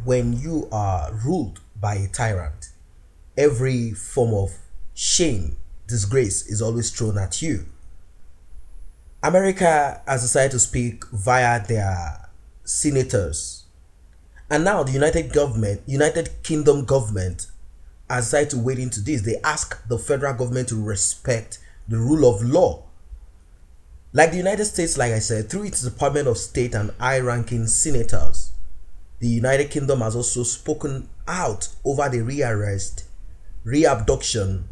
when you are ruled by a tyrant, every form of shame, disgrace is always thrown at you. America has decided to speak via their senators. And now the United Kingdom government has decided to wade into this. They ask the federal government to respect the rule of law. Like the United States, like I said, through its Department of State and high-ranking senators, the United Kingdom has also spoken out over the rearrest, reabduction,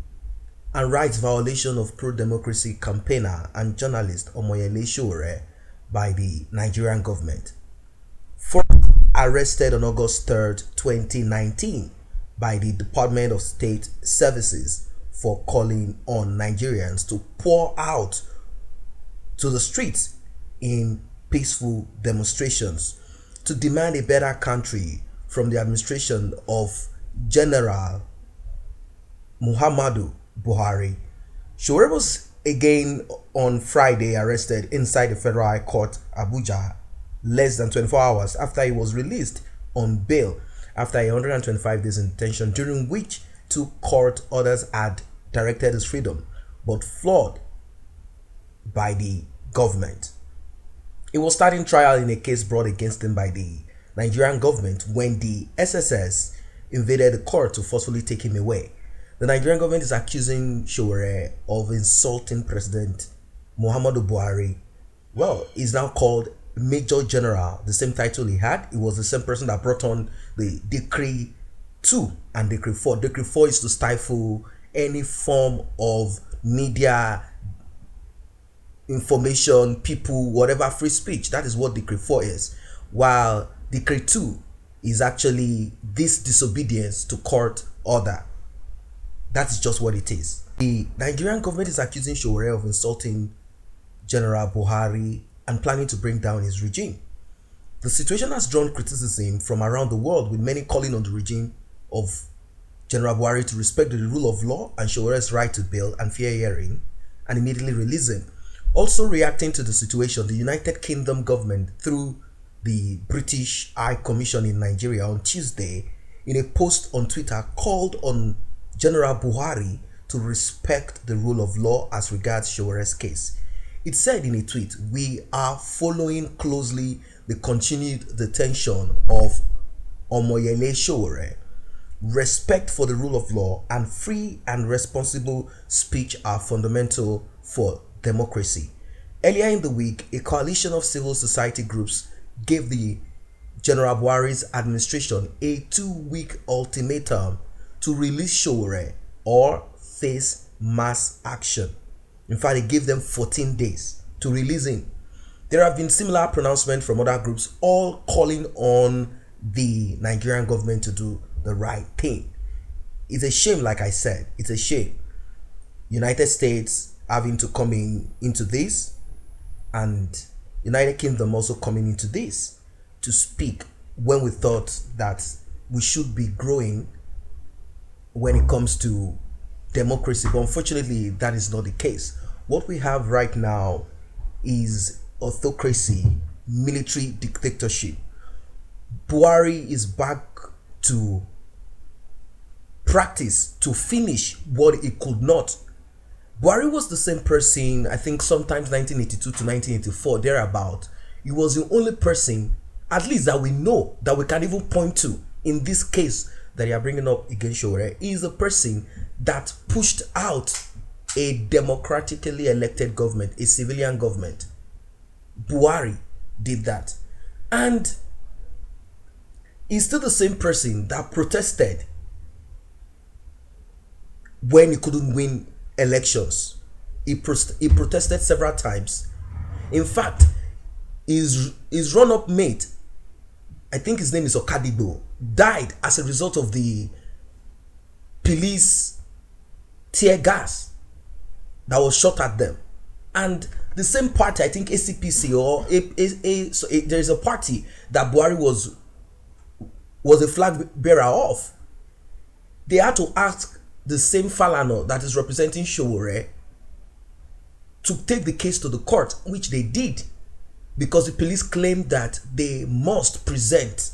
and rights violation of pro-democracy campaigner and journalist Omoyele Sowore by the Nigerian government. First arrested on August 3rd, 2019 by the Department of State Services for calling on Nigerians to pour out to the streets in peaceful demonstrations to demand a better country from the administration of General Muhammadu Buhari. Sowore was again on Friday arrested inside the Federal High Court, Abuja, less than 24 hours after he was released on bail after 125 days in detention, during which two court orders had directed his freedom, but flawed by the government. He was starting trial in a case brought against him by the Nigerian government when the SSS invaded the court to forcefully take him away. The Nigerian government is accusing Sowore of insulting President Muhammadu Buhari. Well, he's now called Major General, the same title he had. He was the same person that brought on the Decree 2 and Decree 4. Decree 4 is to stifle any form of media, information, people, whatever, free speech. That is what Decree 4 is. While Decree 2 is actually this disobedience to court order. That is just what it is. The Nigerian government is accusing Sowore of insulting General Buhari and planning to bring down his regime. The situation has drawn criticism from around the world, with many calling on the regime of General Buhari to respect the rule of law and Sowore's right to bail and fair hearing and immediately release him. Also reacting to the situation, the United Kingdom government, through the British High Commission in Nigeria on Tuesday, in a post on Twitter, called on General Buhari to respect the rule of law as regards Sowore's case. It said in a tweet, "We are following closely the continued detention of Omoyele Sowore. Respect for the rule of law and free and responsible speech are fundamental for democracy." Earlier in the week, a coalition of civil society groups gave the General Buhari's administration a 2-week ultimatum to release Sowore or face mass action. In fact, they gave them 14 days to release him. There have been similar pronouncements from other groups, all calling on the Nigerian government to do the right thing. It's a shame, like I said, it's a shame. United States having to come into this, and United Kingdom also coming into this to speak when we thought that we should be growing when it comes to democracy. But unfortunately, that is not the case. What we have right now is autocracy, military dictatorship. Buhari is back to practice, to finish what he could not. Buhari was the same person, I think sometimes 1982 to 1984, thereabout. He was the only person, at least that we know, that we can even point to in this case that you are bringing up against Sowore. He is the person that pushed out a democratically elected government, a civilian government. Buhari did that. And he's still the same person that protested when he couldn't win elections. He protested several times. In fact, his run-up mate, I think his name is Okadibo, died as a result of the police tear gas that was shot at them. And the same party, I think ACPC or there is a party that Buhari was a flag bearer of. They had to ask the same Falana that is representing Sowore to take the case to the court, which they did, because the police claimed that they must present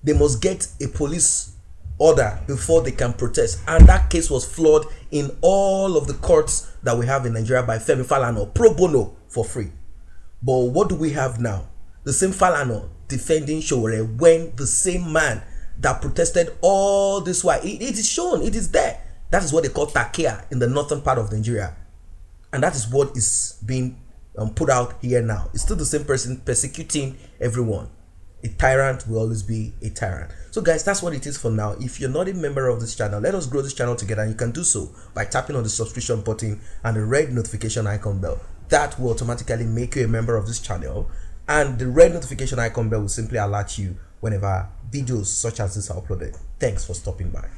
They must get a police order before they can protest. And that case was flawed in all of the courts that we have in Nigeria by Femi Falana, pro bono, for free. But what do we have now? The same Falana defending Sowore, when the same man that protested all this while, it is shown, it is there. That is what they call Takea in the northern part of Nigeria. And that is what is being put out here now. It's still the same person persecuting everyone. A tyrant will always be a tyrant. So guys, that's what it is for now. If you're not a member of this channel, let us grow this channel together. And you can do so by tapping on the subscription button and the red notification icon bell. That will automatically make you a member of this channel. And the red notification icon bell will simply alert you whenever videos such as this are uploaded. Thanks for stopping by.